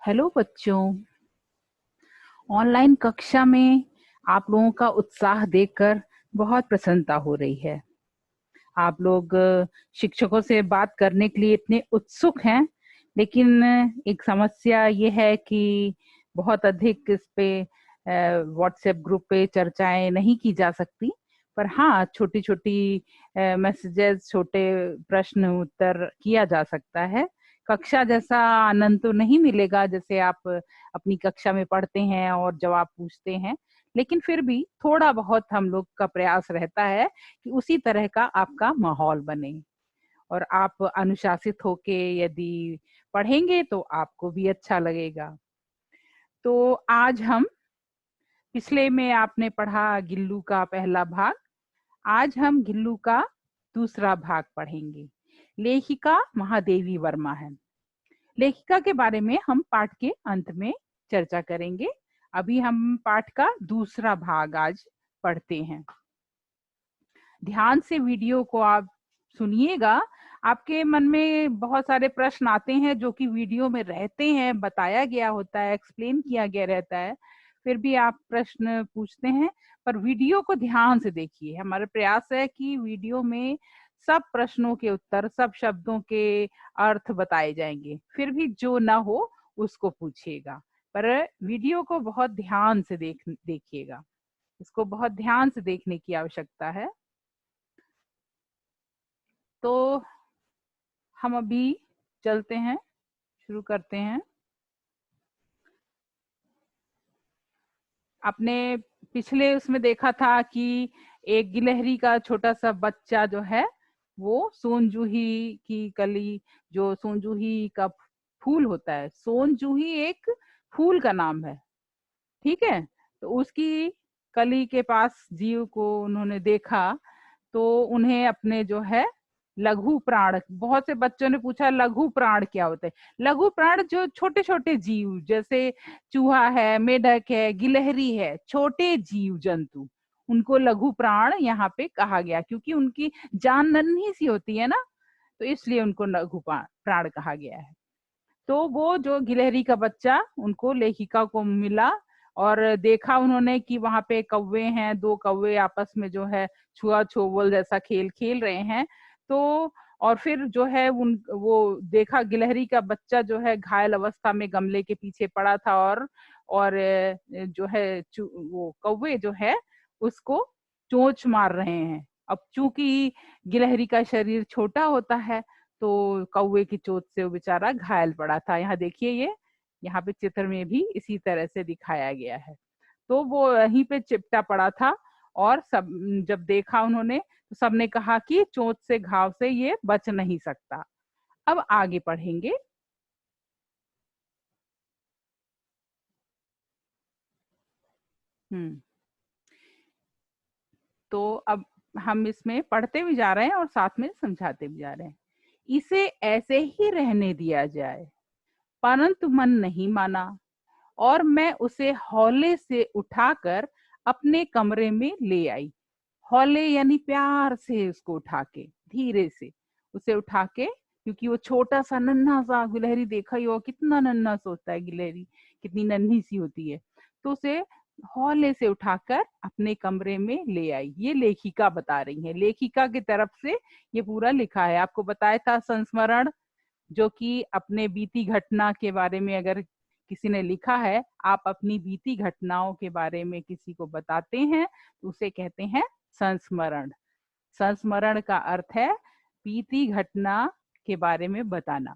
Hello बच्चों। Online कक्षा में आप लोगों का उत्साह देखकर बहुत प्रसन्नता हो रही है। आप लोग शिक्षकों से बात करने के लिए इतने उत्सुक हैं, लेकिन एक समस्या ये है कि बहुत अधिक इस पे व्हाट्सएप ग्रुप पे चर्चाएं नहीं की जा सकती। पर हाँ, छोटी छोटी मैसेजेस, छोटे प्रश्न उत्तर किया जा सकता है। कक्षा जैसा आनंद तो नहीं मिलेगा जैसे आप अपनी कक्षा में पढ़ते हैं और जवाब पूछते हैं, लेकिन फिर भी थोड़ा बहुत हम लोग का प्रयास रहता है कि उसी तरह का आपका माहौल बने और आप अनुशासित होके यदि पढ़ेंगे तो आपको भी अच्छा लगेगा। तो आज हम, पिछले में आपने पढ़ा गिल्लू का पहला भाग, आज हम गिल्लू का दूसरा भाग पढ़ेंगे। लेखिका महादेवी वर्मा है। लेखिका के बारे में हम पाठ के अंत में चर्चा करेंगे। अभी हम पाठ का दूसरा भाग आज पढ़ते हैं। ध्यान से वीडियो को आप सुनिएगा। आपके मन में बहुत सारे प्रश्न आते हैं जो कि वीडियो में रहते हैं, बताया गया होता है, एक्सप्लेन किया गया रहता है, फिर भी आप प्रश्न पूछते हैं। पर वीडियो को ध्यान से देखिए। हमारा प्रयास है कि वीडियो में सब प्रश्नों के उत्तर, सब शब्दों के अर्थ बताए जाएंगे। फिर भी जो ना हो उसको पूछिएगा, पर वीडियो को बहुत ध्यान से देखिएगा। इसको बहुत ध्यान से देखने की आवश्यकता है। तो हम अभी चलते हैं, शुरू करते हैं। आपने पिछले उसमें देखा था कि एक गिलहरी का छोटा सा बच्चा जो है वो सोनजूही की कली, जो सोनजूही का फूल होता है, सोनजूही एक फूल का नाम है, ठीक है। तो उसकी कली के पास जीव को उन्होंने देखा, तो उन्हें अपने जो है लघु प्राण, बहुत से बच्चों ने पूछा लघु प्राण क्या होते हैं। लघु प्राण जो छोटे छोटे जीव, जैसे चूहा है, मेढक है, गिलहरी है, छोटे जीव जंतु, उनको लघु प्राण यहाँ पे कहा गया, क्योंकि उनकी जान नन्ही सी होती है ना, तो इसलिए उनको लघु प्राण कहा गया है। तो वो जो गिलहरी का बच्चा उनको लेखिका को मिला और देखा उन्होंने कि वहां पे कौवे हैं, दो कौवे आपस में जो है छुआ छुअल जैसा खेल खेल रहे हैं। तो और फिर जो है उन वो देखा गिलहरी का बच्चा जो है घायल अवस्था में गमले के पीछे पड़ा था, और जो है वो कौवे जो है उसको चोंच मार रहे हैं। अब चूंकि गिलहरी का शरीर छोटा होता है, तो कौवे की चोट से वो बेचारा घायल पड़ा था। यहाँ देखिए, ये यहाँ पे चित्र में भी इसी तरह से दिखाया गया है। तो वो यहीं पे चिपटा पड़ा था, और सब जब देखा उन्होंने तो सबने कहा कि चोट से, घाव से ये बच नहीं सकता। अब आगे पढ़ेंगे। हम्म तो अब हम इसमें पढ़ते भी जा रहे हैं और साथ में समझाते भी जा रहे हैं। इसे ऐसे ही रहने दिया जाए, परंतु मन नहीं माना, और मैं उसे हौले से उठाकर अपने कमरे में ले आई। हौले यानी प्यार से उसको उठा के, धीरे से उसे उठा के, क्योंकि वो छोटा सा नन्हा सा, गिलहरी देखा ही हो कितना नन्हा सा होता है, गिलहरी कितनी नन्ही सी होती है। तो उसे हौले से उठाकर अपने कमरे में ले आई। ये लेखिका बता रही है, लेखिका की तरफ से ये पूरा लिखा है। आपको बताया था संस्मरण, जो कि अपने बीती घटना के बारे में अगर किसी ने लिखा है, आप अपनी बीती घटनाओं के बारे में किसी को बताते हैं तो उसे कहते हैं संस्मरण। संस्मरण का अर्थ है बीती घटना के बारे में बताना,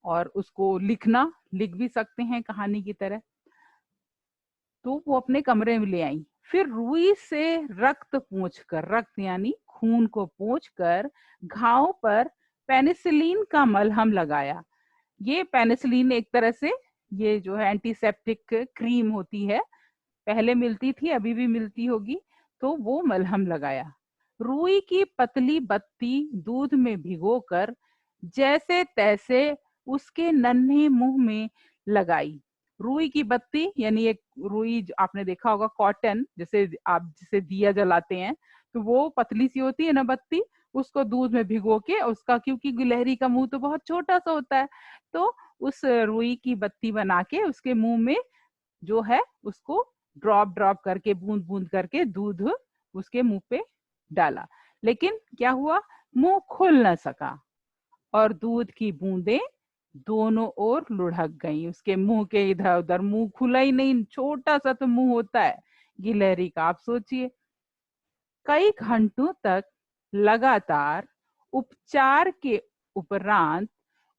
और उसको लिखना, लिख भी सकते हैं कहानी की तरह। तो वो अपने कमरे में ले आई। फिर रुई से रक्त पोंछकर, रक्त यानी खून को पोंछकर, घाव पर पेनिसिलिन का मलहम लगाया। ये पेनिसिलिन एक तरह से, ये जो है एंटीसेप्टिक क्रीम होती है, पहले मिलती थी, अभी भी मिलती होगी। तो वो मलहम लगाया। रुई की पतली बत्ती दूध में भिगोकर जैसे तैसे उसके नन्हे मुंह में लगाई। रुई की बत्ती यानी एक रुई, जो आपने देखा होगा कॉटन, जैसे आप जिसे दिया जलाते हैं, तो वो पतली सी होती है ना बत्ती, उसको दूध में भिगो के उसका, क्योंकि गिलहरी का मुंह तो बहुत छोटा सा होता है, तो उस रुई की बत्ती बना के उसके मुंह में जो है उसको ड्रॉप ड्रॉप करके, बूंद बूंद करके दूध उसके मुंह पे डाला। लेकिन क्या हुआ, मुंह खुल न सका और दूध की बूंदें दोनों ओर लुढ़क गईं उसके मुंह के इधर उधर। मुंह खुला ही नहीं, छोटा सा तो मुंह होता है गिलहरी का, आप सोचिए। कई घंटों तक लगातार उपचार के उपरांत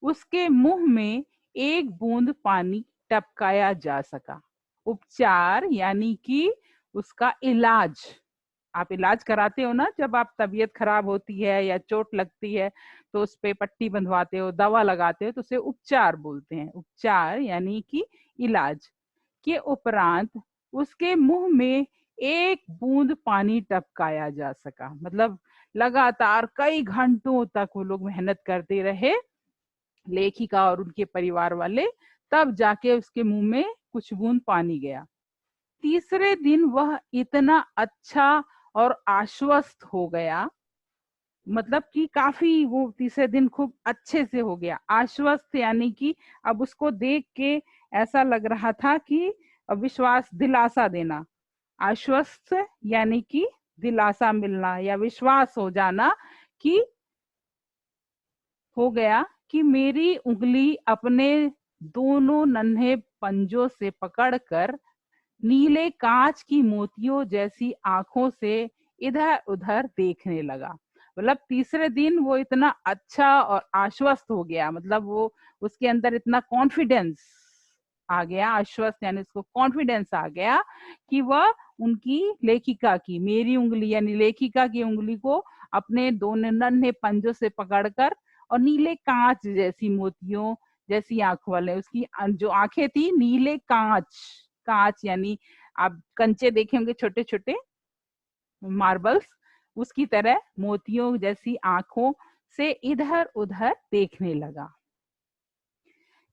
उसके मुंह में एक बूंद पानी टपकाया जा सका। उपचार यानी कि उसका इलाज। आप इलाज कराते हो ना, जब आप तबीयत खराब होती है या चोट लगती है तो उस पे पट्टी बंधवाते हो, दवा लगाते हो, तो उसे उपचार बोलते हैं। उपचार यानी कि इलाज के उपरांत उसके मुंह में एक बूंद पानी टपकाया जा सका। मतलब लगातार कई घंटों तक वो लोग मेहनत करते रहे, लेखिका और उनके परिवार वाले, तब जाके उसके मुंह में कुछ बूंद पानी गया। तीसरे दिन वह इतना अच्छा और आश्वस्त हो गया, मतलब कि काफी वो तीसरे दिन खूब अच्छे से हो गया। आश्वस्त यानी कि अब उसको देख के ऐसा लग रहा था कि विश्वास, दिलासा देना। आश्वस्त यानी कि दिलासा मिलना या विश्वास हो जाना कि हो गया कि मेरी उंगली अपने दोनों नन्हे पंजों से पकड़कर नीले कांच की मोतियों जैसी आंखों से इधर उधर देखने लगा। मतलब तीसरे दिन वो इतना अच्छा और आश्वस्त हो गया, मतलब वो उसके अंदर इतना कॉन्फिडेंस आ गया। आश्वस्त यानी उसको कॉन्फिडेंस आ गया कि वह उनकी लेखिका की, मेरी उंगली यानी लेखिका की उंगली को अपने दोनों नन्हे पंजों से पकड़कर और नीले कांच जैसी मोतियों जैसी आंखों वाले, उसकी जो आंखें थी नीले कांच, कांच यानी आप कंचे देखे होंगे छोटे छोटे मार्बल्स, उसकी तरह मोतियों जैसी आंखों से इधर उधर देखने लगा।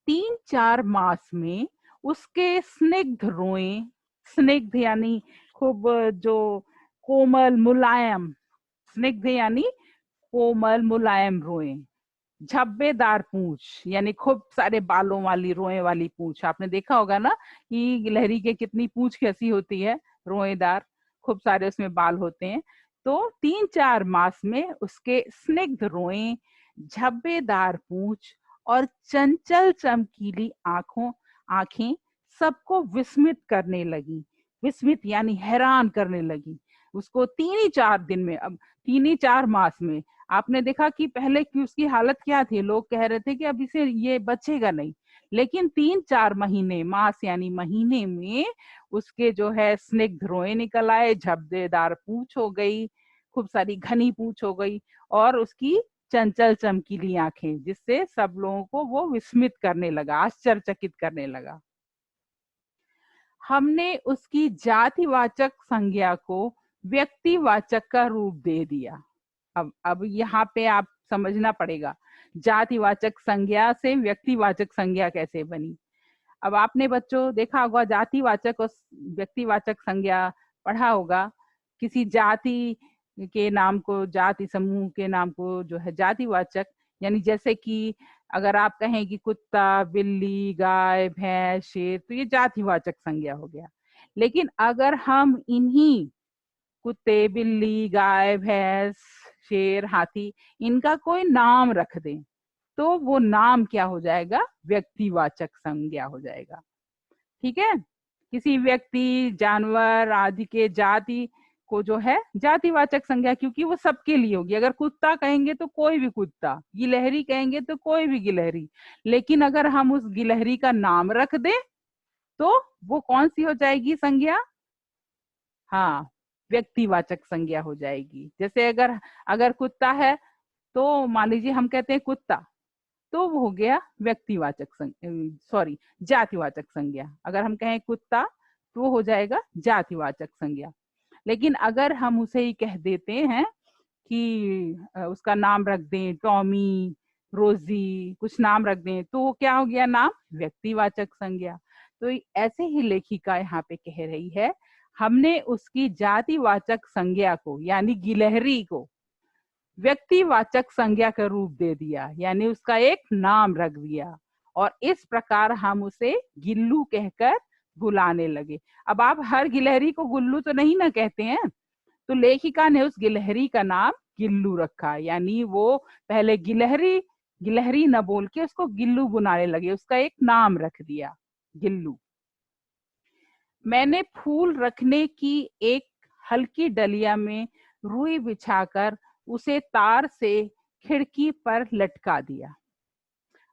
3-4 मास में उसके स्निग्ध रोए, स्निग्ध यानी खूब जो कोमल मुलायम, स्निग्ध यानी कोमल मुलायम रोए, झब्बेदार पूंछ यानी खूब सारे बालों वाली रोए वाली पूंछ। आपने देखा होगा ना कि गिलहरी के कितनी पूंछ कैसी होती है, रोएदार, खूब सारे उसमें बाल होते हैं। तो 3-4 मास में उसके स्निग्ध रोए, झब्बेदार पूंछ और चंचल चमकीली आंखें सबको विस्मित करने लगी। विस्मित यानी हैरान करने लगी उसको 3 ही 4 दिन में। अब 3 ही 4 मास में आपने देखा कि पहले की उसकी हालत क्या थी, लोग कह रहे थे कि अब इसे ये बचेगा नहीं, लेकिन 3-4 महीने, मास यानी महीने में उसके जो है स्निग्ध रोए निकल आए, झब्बेदार पूंछ हो गई, खूब सारी घनी पूंछ हो गई और उसकी चंचल चमकीली आंखें, जिससे सब लोगों को वो विस्मित करने लगा, आश्चर्यचकित करने लगा। हमने उसकी जातिवाचक संज्ञा को व्यक्तिवाचक का रूप दे दिया। अब यहाँ पे आप समझना पड़ेगा, जातिवाचक संज्ञा से व्यक्तिवाचक संज्ञा कैसे बनी। अब आपने बच्चों देखा होगा जातिवाचक और व्यक्तिवाचक संज्ञा पढ़ा होगा। किसी जाति के नाम को, जाति समूह के नाम को जो है जातिवाचक, यानी जैसे कि अगर आप कहें कि कुत्ता, बिल्ली, गाय, भैंस, शेर, तो ये जातिवाचक संज्ञा हो गया। लेकिन अगर हम इन्हीं कुत्ते, बिल्ली, गाय, भैंस, शेर, हाथी, इनका कोई नाम रख दें तो वो नाम क्या हो जाएगा, व्यक्तिवाचक संज्ञा हो जाएगा। ठीक है, किसी व्यक्ति, जानवर आदि के जाति को जो है जातिवाचक संज्ञा, क्योंकि वो सबके लिए होगी। अगर कुत्ता कहेंगे तो कोई भी कुत्ता, गिलहरी कहेंगे तो कोई भी गिलहरी, लेकिन अगर हम उस गिलहरी का नाम रख दें तो वो कौन सी हो जाएगी संज्ञा, हाँ, व्यक्तिवाचक संज्ञा हो जाएगी। जैसे अगर अगर कुत्ता है तो मान लीजिए हम कहते हैं कुत्ता, तो वो हो गया व्यक्तिवाचक सॉरी जातिवाचक संज्ञा। अगर हम कहें कुत्ता तो वो हो जाएगा जातिवाचक संज्ञा। लेकिन अगर हम उसे ही कह देते हैं कि उसका नाम रख दें टॉमी, रोजी, कुछ नाम रख दें, तो वो क्या हो गया, नाम, व्यक्तिवाचक संज्ञा। तो ऐसे ही लेखिका यहाँ पे कह रही है, हमने उसकी जातिवाचक संज्ञा को यानी गिलहरी को व्यक्तिवाचक संज्ञा का रूप दे दिया, यानी उसका एक नाम रख दिया और इस प्रकार हम उसे गिल्लू कहकर बुलाने लगे। अब आप हर गिलहरी को गुल्लू तो नहीं ना कहते हैं, तो लेखिका ने उस गिलहरी का नाम गिल्लू रखा, यानी वो पहले गिलहरी गिलहरी न बोल के उसको गिल्लू बुलाने लगे, उसका एक नाम रख दिया गिल्लू। मैंने फूल रखने की एक हल्की डलिया में रुई बिछाकर उसे तार से खिड़की पर लटका दिया।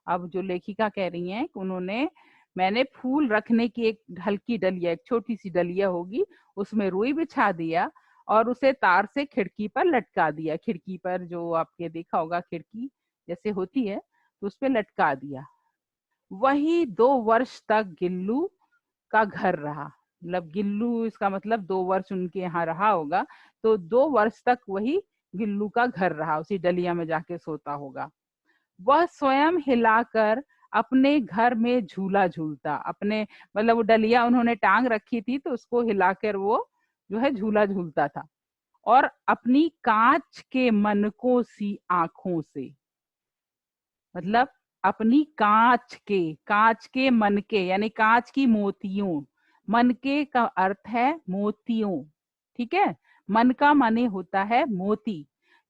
अब जो लेखिका कह रही हैं कि उन्होंने मैंने फूल रखने की एक हल्की डलिया, एक छोटी सी डलिया होगी, उसमें रुई बिछा दिया और उसे तार से खिड़की पर लटका दिया। खिड़की पर जो आपके देखा होगा खिड़की जैसे होती है, तो उस पर लटका दिया। वही 2 वर्ष तक गिल्लू का घर रहा। मतलब गिल्लू, इसका मतलब 2 वर्ष उनके यहाँ रहा होगा, तो 2 वर्ष तक वही गिल्लू का घर रहा, उसी डलिया में जाके सोता होगा। वह स्वयं हिलाकर अपने घर में झूला झूलता, अपने मतलब वो डलिया उन्होंने टांग रखी थी तो उसको हिलाकर वो जो है झूला झूलता था, और अपनी कांच के मनकों सी आंखों से, मतलब अपनी कांच के मन के यानी कांच की मोतियों, मन के का अर्थ है मोतियों, ठीक है। मन का माने होता है मोती,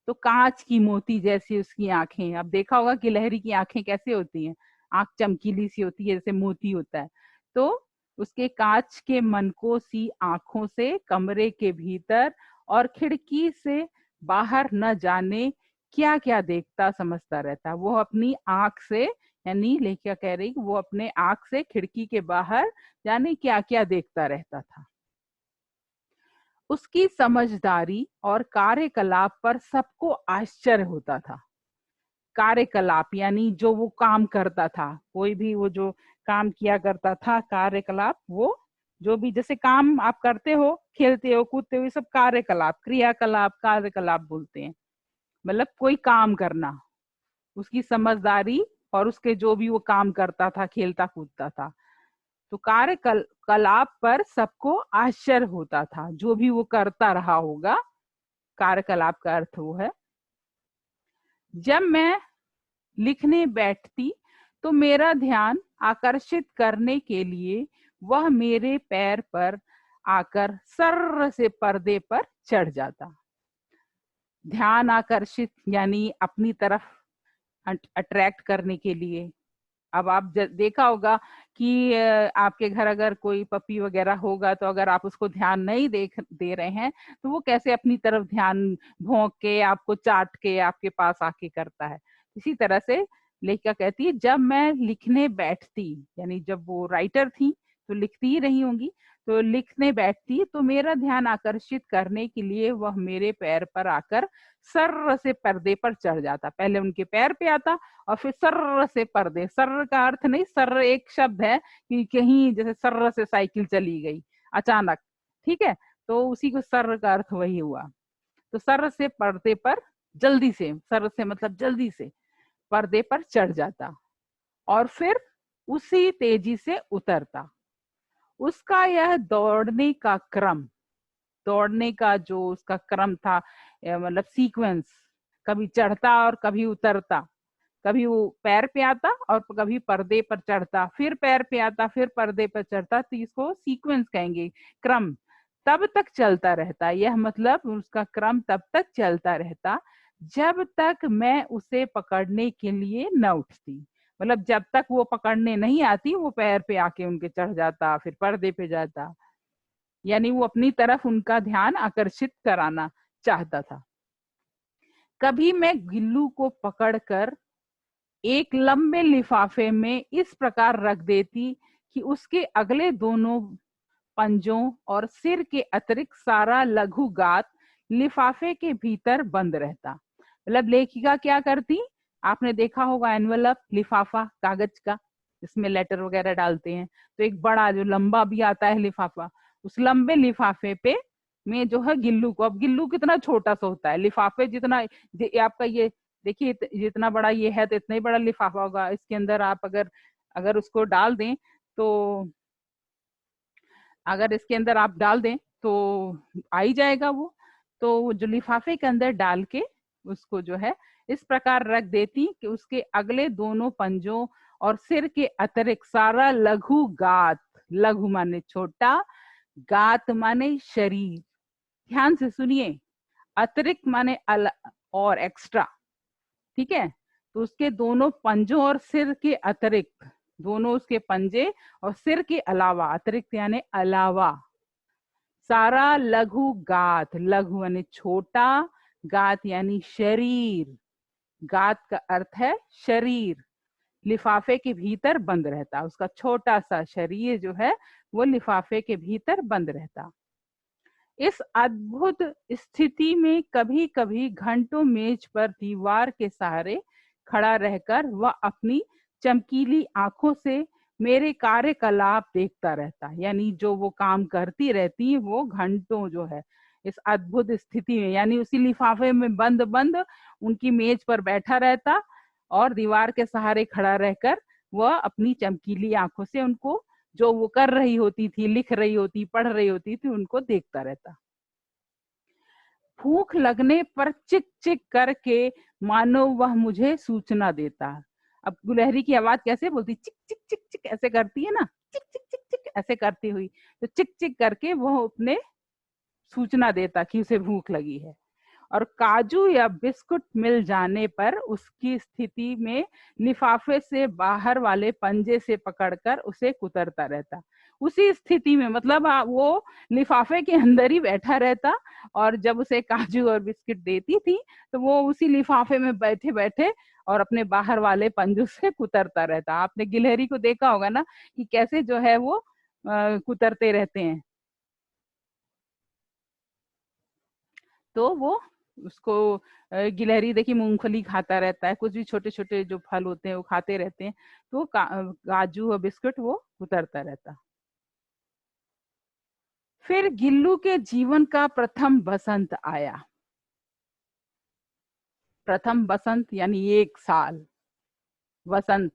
तो कांच की मोती जैसी उसकी आंखें। अब देखा होगा गिलहरी की आंखें कैसे होती हैं, आंख चमकीली सी होती है जैसे मोती होता है। तो उसके कांच के मनकों सी आंखों से कमरे के भीतर और खिड़की से बाहर न जाने क्या क्या देखता समझता रहता। वो अपनी आंख से, यानी लेखिका कह रही वो अपने आंख से खिड़की के बाहर जाने क्या क्या देखता रहता था। उसकी समझदारी और कार्यकलाप पर सबको आश्चर्य होता था। कार्यकलाप यानी जो वो काम करता था, कोई भी वो जो काम किया करता था, कार्यकलाप वो जो भी जैसे काम आप करते हो, खेलते हो कूदते हो, ये सब कार्यकलाप, क्रियाकलाप कार्यकलाप बोलते हैं। मतलब कोई काम करना, उसकी समझदारी और उसके जो भी वो काम करता था, खेलता कूदता था, तो कार्यकलाप पर सबको आश्चर्य होता था, जो भी वो करता रहा होगा। कार्यकलाप का अर्थ वो है। जब मैं लिखने बैठती तो मेरा ध्यान आकर्षित करने के लिए वह मेरे पैर पर आकर सर्र से पर्दे पर चढ़ जाता। ध्यान आकर्षित यानी अपनी तरफ अट्रैक्ट करने के लिए। अब आप देखा होगा कि आपके घर अगर कोई पपी वगैरह होगा, तो अगर आप उसको ध्यान नहीं दे रहे हैं, तो वो कैसे अपनी तरफ ध्यान भौंक के आपको चाट के आपके पास आके करता है। इसी तरह से लेखिका कहती है जब मैं लिखने बैठती, यानी जब वो राइटर थी तो लिखती ही रही होंगी, तो लिखने बैठती तो मेरा ध्यान आकर्षित करने के लिए वह मेरे पैर पर आकर सर्र से पर्दे पर चढ़ जाता। पहले उनके पैर पे आता और फिर सर्र से पर्दे। सर्र का अर्थ नहीं, सर्र एक शब्द है कि कहीं जैसे सर्र से साइकिल चली गई अचानक, ठीक है, तो उसी को सर्र का अर्थ वही हुआ। तो सर्र से पर्दे पर जल्दी से, सर्र से मतलब जल्दी से पर्दे पर चढ़ जाता और फिर उसी तेजी से उतरता। उसका यह दौड़ने का जो उसका क्रम था, मतलब सीक्वेंस, कभी चढ़ता और कभी उतरता, कभी वो पैर पे आता और कभी पर्दे पर चढ़ता, फिर पैर पे आता फिर पर्दे पर चढ़ता, तो इसको सीक्वेंस कहेंगे, क्रम। तब तक चलता रहता, यह मतलब उसका क्रम तब तक चलता रहता जब तक मैं उसे पकड़ने के लिए न उठती। मतलब जब तक वो पकड़ने नहीं आती, वो पैर पे आके उनके चढ़ जाता फिर पर्दे पे जाता, यानी वो अपनी तरफ उनका ध्यान आकर्षित कराना चाहता था। कभी मैं गिल्लू को पकड़कर एक लंबे लिफाफे में इस प्रकार रख देती कि उसके अगले दोनों पंजों और सिर के अतिरिक्त सारा लघु गात लिफाफे के भीतर बंद रहता। मतलब लेखिका क्या करती, आपने देखा होगा एनवलप, लिफाफा कागज का, इसमें लेटर वगैरह डालते हैं, तो एक बड़ा जो लंबा भी आता है लिफाफा, उस लंबे लिफाफे पे में जो है गिल्लू को, अब गिल्लू कितना छोटा सा होता है, लिफाफे जितना आपका ये देखिए जितना बड़ा ये है तो इतना ही बड़ा लिफाफा होगा, इसके अंदर आप अगर अगर उसको डाल दें तो अगर इसके अंदर आप डाल दें तो आ ही जाएगा वो। तो जो लिफाफे के अंदर डाल के उसको जो है इस प्रकार रख देती कि उसके अगले दोनों पंजों और सिर के अतिरिक्त सारा लघु गात, लघु माने छोटा, गात माने शरीर, ध्यान से सुनिए, अतिरिक्त माने और एक्स्ट्रा, ठीक है। तो उसके दोनों पंजों और सिर के अतिरिक्त, दोनों उसके पंजे और सिर के अलावा, अतिरिक्त यानी अलावा, सारा लघु गात, लघु यानी छोटा, गात यानी शरीर, गात का अर्थ है शरीर, लिफाफे के भीतर बंद रहता, उसका छोटा सा शरीर जो है वो लिफाफे के भीतर बंद रहता। इस अद्भुत स्थिति में कभी कभी घंटों मेज पर दीवार के सहारे खड़ा रहकर वह अपनी चमकीली आंखों से मेरे कार्यकलाप देखता रहता, यानी जो वो काम करती रहती वो घंटों जो है इस अद्भुत स्थिति में, यानी उसी लिफाफे में बंद बंद उनकी मेज पर बैठा रहता और दीवार के सहारे खड़ा रहकर वह अपनी चमकीली आंखों से उनको, जो वो कर रही होती थी, लिख रही होती, पढ़ रही होती थी, उनको देखता रहता। भूख लगने पर चिक चिक करके मानो वह मुझे सूचना देता। अब गुलहरी की आवाज कैसे बोलती, चिक चिक चिक चिक ऐसे करती है ना, चिक चिक चिक चिक ऐसे करती हुई, तो चिक चिक करके वह अपने सूचना देता कि उसे भूख लगी है। और काजू या बिस्कुट मिल जाने पर उसकी स्थिति में लिफाफे से बाहर वाले पंजे से पकड़कर उसे कुतरता रहता। उसी स्थिति में मतलब वो लिफाफे के अंदर ही बैठा रहता और जब उसे काजू और बिस्किट देती थी तो वो उसी लिफाफे में बैठे बैठे और अपने बाहर वाले पंजों से कुतरता रहता। आपने गिलहरी को देखा होगा ना कि कैसे जो है वो कुतरते रहते हैं। तो वो उसको गिलहरी देखिए मूंगफली खाता रहता है, कुछ भी छोटे छोटे जो फल होते हैं वो खाते रहते हैं, तो काजू और बिस्कुट वो उतरता रहता। फिर गिल्लू के जीवन का प्रथम बसंत आया। प्रथम बसंत यानी 1 साल, वसंत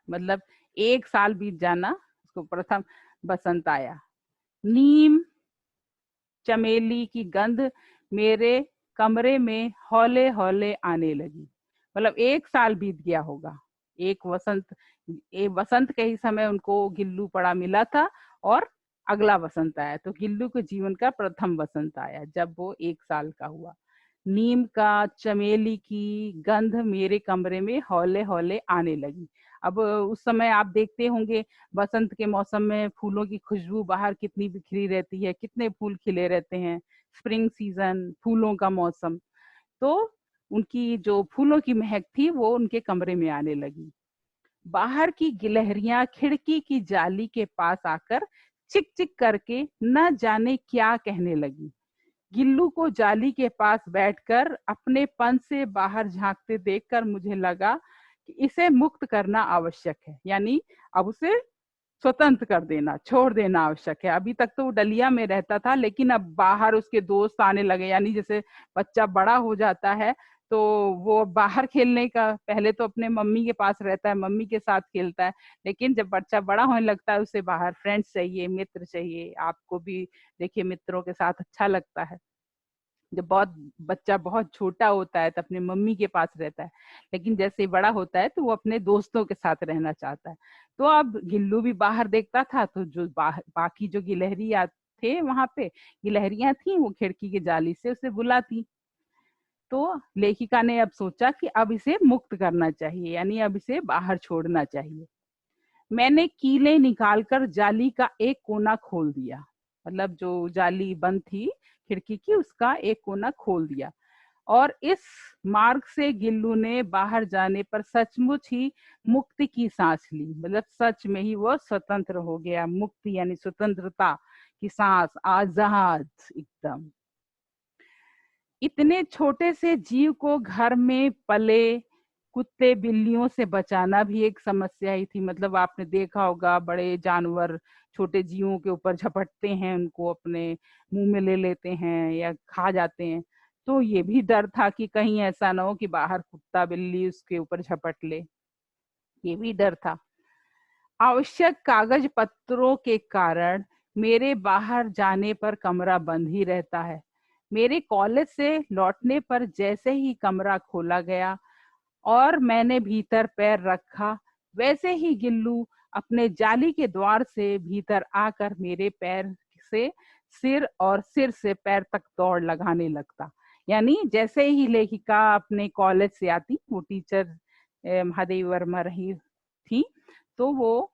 मतलब 1 साल बीत जाना, उसको प्रथम बसंत आया। नीम चमेली की गंध मेरे कमरे में हौले हौले आने लगी। मतलब 1 साल बीत गया होगा, एक वसंत के ही समय उनको गिल्लू पड़ा मिला था और अगला वसंत आया, तो गिल्लू के जीवन का प्रथम वसंत आया जब वो 1 साल का हुआ। नीम का चमेली की गंध मेरे कमरे में हौले हौले आने लगी। अब उस समय आप देखते होंगे बसंत के मौसम में फूलों की खुशबू बाहर कितनी बिखरी रहती है, कितने फूल खिले रहते हैं, स्प्रिंग सीजन, फूलों का मौसम, तो उनकी जो फूलों की महक थी वो उनके कमरे में आने लगी। बाहर की गिलहरियां खिड़की की जाली के पास आकर चिक चिक करके न जाने क्या कहने लगी। गिल्लू को जाली के पास बैठकर अपने पंख से बाहर झांकते देखकर मुझे लगा कि इसे मुक्त करना आवश्यक है, यानी अब उसे स्वतंत्र कर देना, छोड़ देना आवश्यक है। अभी तक तो वो डलिया में रहता था, लेकिन अब बाहर उसके दोस्त आने लगे, यानी जैसे बच्चा बड़ा हो जाता है तो वो बाहर खेलने का, पहले तो अपने मम्मी के पास रहता है, मम्मी के साथ खेलता है, लेकिन जब बच्चा बड़ा होने लगता है उसे बाहर फ्रेंड्स चाहिए, मित्र चाहिए। आपको भी देखिए मित्रों के साथ अच्छा लगता है। जब बच्चा बहुत छोटा होता है तो अपने मम्मी के पास रहता है, लेकिन जैसे ही बड़ा होता है तो वो अपने दोस्तों के साथ रहना चाहता है। तो अब गिल्लू भी बाहर देखता था, तो जो बाकी जो गिलहरियां थे वहां पे, गिलहरियां थी, वो खिड़की की जाली से उसे बुलाती। तो लेखिका ने अब सोचा कि अब इसे मुक्त करना चाहिए, यानी अब इसे बाहर छोड़ना चाहिए। मैंने कीले निकालकर जाली का एक कोना खोल दिया, मतलब जो जाली बंद थी खिड़की की उसका एक कोना खोल दिया, और इस मार्ग से गिल्लू ने बाहर जाने पर सचमुच ही मुक्ति की सांस ली। मतलब सच में ही वो स्वतंत्र हो गया, मुक्ति यानी स्वतंत्रता की सांस, आजाद एकदम। इतने छोटे से जीव को घर में पले कुत्ते बिल्लियों से बचाना भी एक समस्या ही थी। मतलब आपने देखा होगा बड़े जानवर छोटे जीवों के ऊपर झपटते हैं, उनको अपने मुंह में ले लेते हैं या खा जाते हैं, तो ये भी डर था कि कहीं ऐसा ना हो कि बाहर कुत्ता बिल्ली उसके ऊपर झपट ले, ये भी डर था। आवश्यक कागज पत्रों के कारण मेरे बाहर जाने पर कमरा बंद ही रहता है। मेरे कॉलेज से लौटने पर जैसे ही कमरा खोला गया और मैंने भीतर पैर रखा, वैसे ही गिल्लू अपने जाली के द्वार से भीतर आकर मेरे पैर से सिर और सिर से पैर तक दौड़ लगाने लगता। यानी जैसे ही लेखिका अपने कॉलेज से आती, वो टीचर महादेवी वर्मा रही थी, तो वो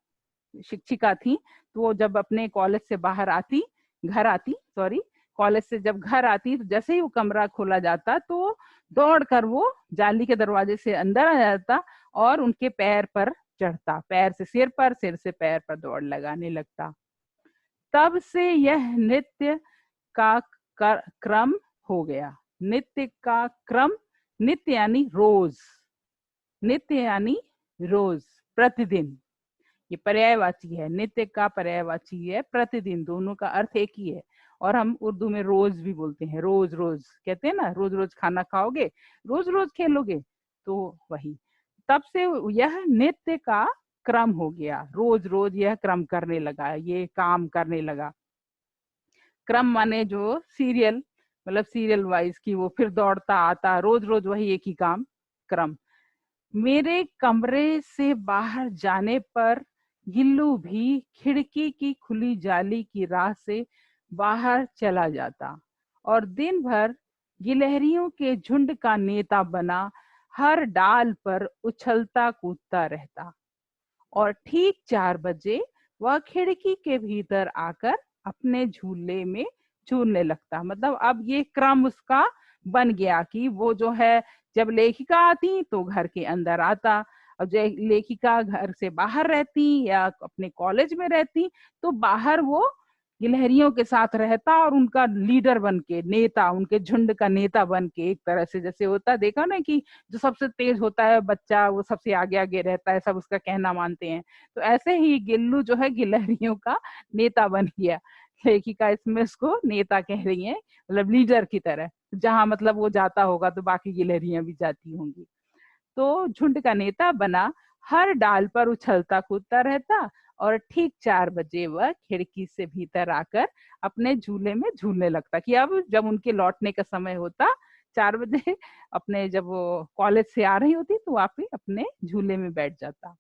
शिक्षिका थी, तो वो जब अपने कॉलेज से बाहर आती, घर आती, सॉरी, कॉलेज से जब घर आती, तो जैसे ही वो कमरा खोला जाता तो दौड़कर वो जाली के दरवाजे से अंदर आ जाता और उनके पैर पर चढ़ता, पैर से सिर पर, सिर से पैर पर दौड़ लगाने लगता। तब से यह नृत्य का क्रम हो गया। नित्य का क्रम, नित्य यानी रोज, नित्य यानी रोज, प्रतिदिन, ये पर्यायवाची है। नित्य का पर्यायवाची है प्रतिदिन, दोनों का अर्थ एक ही है। और हम उर्दू में रोज भी बोलते हैं, रोज रोज कहते हैं ना, रोज रोज खाना खाओगे, रोज रोज खेलोगे, तो वही। तब से यह नित्य का क्रम हो गया, रोज रोज यह क्रम करने लगा, ये काम करने लगा। क्रम माने जो सीरियल, मतलब सीरियल वाइज की वो फिर दौड़ता आता, रोज रोज वही एक ही काम, क्रम। मेरे कमरे से बाहर जाने पर गिल्लू भी खिड़की की खुली जाली की राह से बाहर चला जाता और दिन भर गिलहरियों के झुंड का नेता बना हर डाल पर उछलता कूदता रहता। और ठीक 4 बजे वह खिड़की के भीतर आकर अपने झूले में झूलने लगता। मतलब अब ये क्रम उसका बन गया कि वो जो है, जब लेखिका आती तो घर के अंदर आता, और जब लेखिका घर से बाहर रहती या अपने कॉलेज में रहती तो बाहर वो गिलहरियों के साथ रहता और उनका लीडर बन के, नेता, उनके झुंड का नेता बन के, एक तरह से जैसे होता, देखा ना कि जो सबसे तेज होता है बच्चा वो सबसे आगे आगे रहता है, सब उसका कहना मानते हैं। तो ऐसे ही गिल्लू जो है गिलहरियों का नेता बन गया। लेखिका इसमें उसको नेता कह रही है, मतलब लीडर की तरह, जहां मतलब वो जाता होगा तो बाकी गिलहरियां भी जाती होंगी। तो झुंड का नेता बना, हर डाल पर उछलता कूदता रहता और ठीक 4 बजे वह खिड़की से भीतर आकर अपने झूले में झूलने लगता। कि अब जब उनके लौटने का समय होता 4 बजे, अपने जब वो कॉलेज से आ रही होती तो वहां पे अपने झूले में बैठ जाता।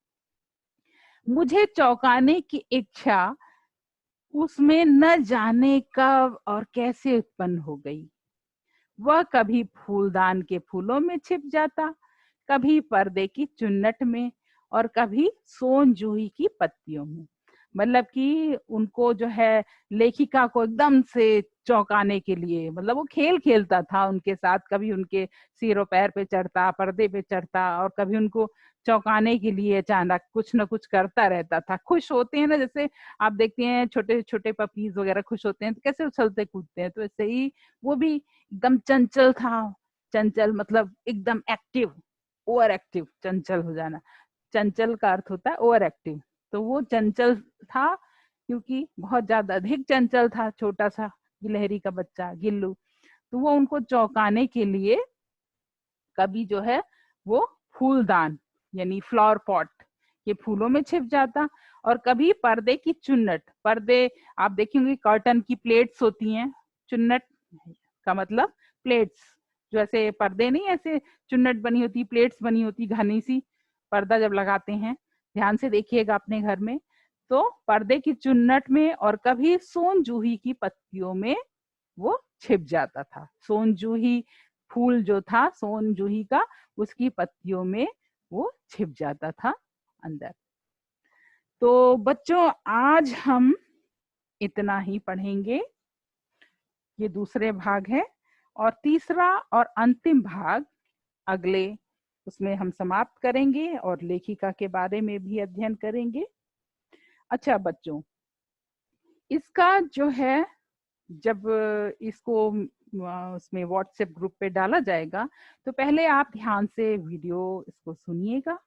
मुझे चौंकाने की इच्छा उसमें न जाने कब और कैसे उत्पन्न हो गई। वह कभी फूलदान के फूलों में छिप जाता, कभी पर्दे की चुन्नट में और कभी सोन जूही की पत्तियों में। मतलब कि उनको जो है, लेखिका को एकदम से चौंकाने के लिए, मतलब वो खेल खेलता था उनके साथ, कभी उनके सिरों पैर पे चढ़ता, पर्दे पे चढ़ता, और कभी उनको चौंकाने के लिए अचानक कुछ न कुछ करता रहता था। खुश होते हैं ना, जैसे आप देखते हैं छोटे छोटे पपीज वगैरह खुश होते हैं तो कैसे उछलते कूदते हैं, तो ऐसे ही वो भी एकदम चंचल था। चंचल मतलब एकदम एक्टिव, ओवर एक्टिव, चंचल हो जाना। चंचल का अर्थ होता है ओवर एक्टिव। तो वो चंचल था क्योंकि बहुत ज्यादा अधिक चंचल था, छोटा सा गिलहरी का बच्चा गिल्लू। तो वो उनको चौंकाने के लिए कभी जो है वो फूलदान यानी फ्लावर पॉट के फूलों में छिप जाता, और कभी पर्दे की चुन्नट, पर्दे आप देखेंगे कर्टन की प्लेट्स होती हैं, चुन्नट का मतलब प्लेट्स, जो ऐसे पर्दे नहीं, ऐसे चुन्नट बनी होती, प्लेट्स बनी होती घनी सी, पर्दा जब लगाते हैं, ध्यान से देखिएगा अपने घर में, तो पर्दे की चुन्नट में और कभी सोन जूही की पत्तियों में वो छिप जाता था। सोन जूही फूल जो था सोन जूही का, उसकी पत्तियों में वो छिप जाता था अंदर। तो बच्चों आज हम इतना ही पढ़ेंगे, ये दूसरे भाग है, और तीसरा और अंतिम भाग अगले उसमें हम समाप्त करेंगे और लेखिका के बारे में भी अध्ययन करेंगे। अच्छा बच्चों, इसका जो है, जब इसको उसमें व्हाट्सएप ग्रुप पे डाला जाएगा तो पहले आप ध्यान से वीडियो इसको सुनिएगा।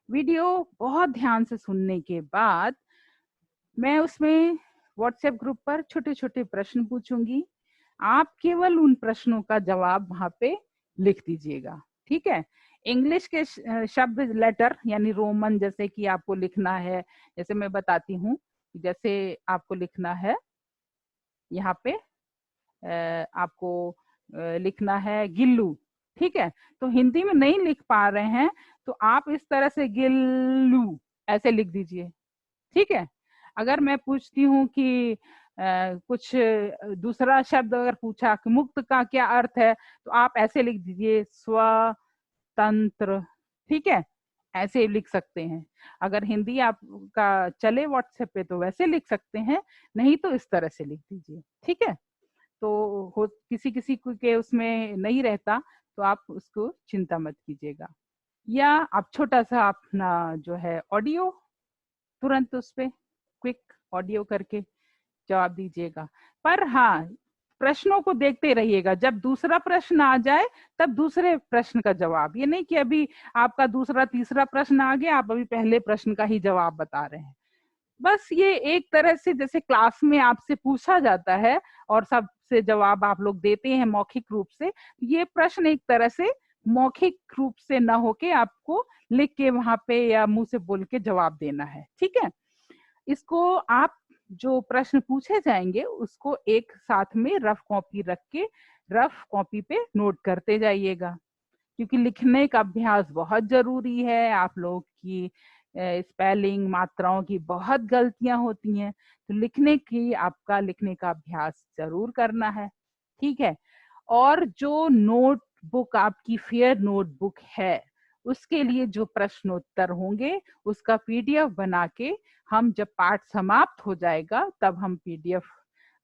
वीडियो बहुत ध्यान से सुनने के बाद मैं उसमें व्हाट्सएप ग्रुप पर छोटे छोटे प्रश्न पूछूंगी, आप केवल उन प्रश्नों का जवाब वहां पे लिख दीजिएगा, ठीक है। इंग्लिश के शब्द लेटर यानी रोमन जैसे कि आपको लिखना है, जैसे मैं बताती हूँ, जैसे आपको लिखना है यहाँ पे आपको लिखना है गिल्लू, ठीक है। तो हिंदी में नहीं लिख पा रहे हैं तो आप इस तरह से गिल्लू ऐसे लिख दीजिए, ठीक है। अगर मैं पूछती हूँ कि कुछ दूसरा शब्द अगर पूछा कि मुक्त का क्या अर्थ है, तो आप ऐसे लिख दीजिए स्वतंत्र, ठीक है, ऐसे लिख सकते हैं। अगर हिंदी आपका चले व्हाट्सएप पे तो वैसे लिख सकते हैं, नहीं तो इस तरह से लिख दीजिए, ठीक है। तो हो किसी किसी के उसमें नहीं रहता, तो आप उसको चिंता मत कीजिएगा। या आप छोटा सा अपना जो है ऑडियो तुरंत उस पे क्विक ऑडियो करके जवाब दीजिएगा। पर हाँ, प्रश्नों को देखते रहिएगा, जब दूसरा प्रश्न आ जाए तब दूसरे प्रश्न का जवाब, ये नहीं कि अभी आपका दूसरा तीसरा प्रश्न आ गया आप अभी पहले प्रश्न का ही जवाब बता रहे हैं। बस ये एक तरह से जैसे क्लास में आपसे पूछा जाता है और सबसे जवाब आप लोग देते हैं मौखिक रूप से, ये प्रश्न एक तरह से मौखिक रूप से ना होके आपको लिख के वहां पे या मुंह से बोल के जवाब देना है, ठीक है। इसको आप जो प्रश्न पूछे जाएंगे उसको एक साथ में रफ कॉपी रख के रफ कॉपी पे नोट करते जाइएगा, क्योंकि लिखने का अभ्यास बहुत जरूरी है। आप लोग की स्पेलिंग मात्राओं की बहुत गलतियां होती हैं, तो आपका लिखने का अभ्यास जरूर करना है, ठीक है। और जो नोटबुक आपकी फेयर नोटबुक है, उसके लिए जो प्रश्नोत्तर होंगे उसका पीडीएफ बना के हम जब पाठ समाप्त हो जाएगा तब हम पीडीएफ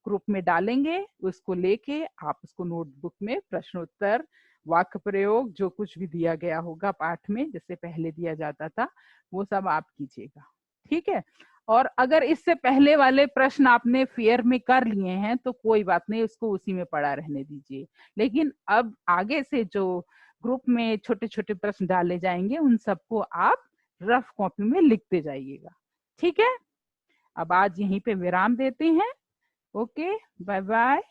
ग्रुप में डालेंगे। उसको लेके आप उसको नोटबुक में प्रश्नोत्तर वाक्य प्रयोग जो कुछ भी दिया गया होगा पाठ में जैसे पहले दिया जाता था वो सब आप कीजिएगा, ठीक है। और अगर इससे पहले वाले प्रश्न आपने फेयर में कर लिए हैं तो कोई बात नहीं, उसको उसी में पड़ा रहने दीजिए। लेकिन अब आगे से जो ग्रुप में छोटे छोटे प्रश्न डाले जाएंगे उन सबको आप रफ कॉपी में लिखते जाइएगा, ठीक है। अब आज यहीं पे विराम देते हैं। Okay, bye bye.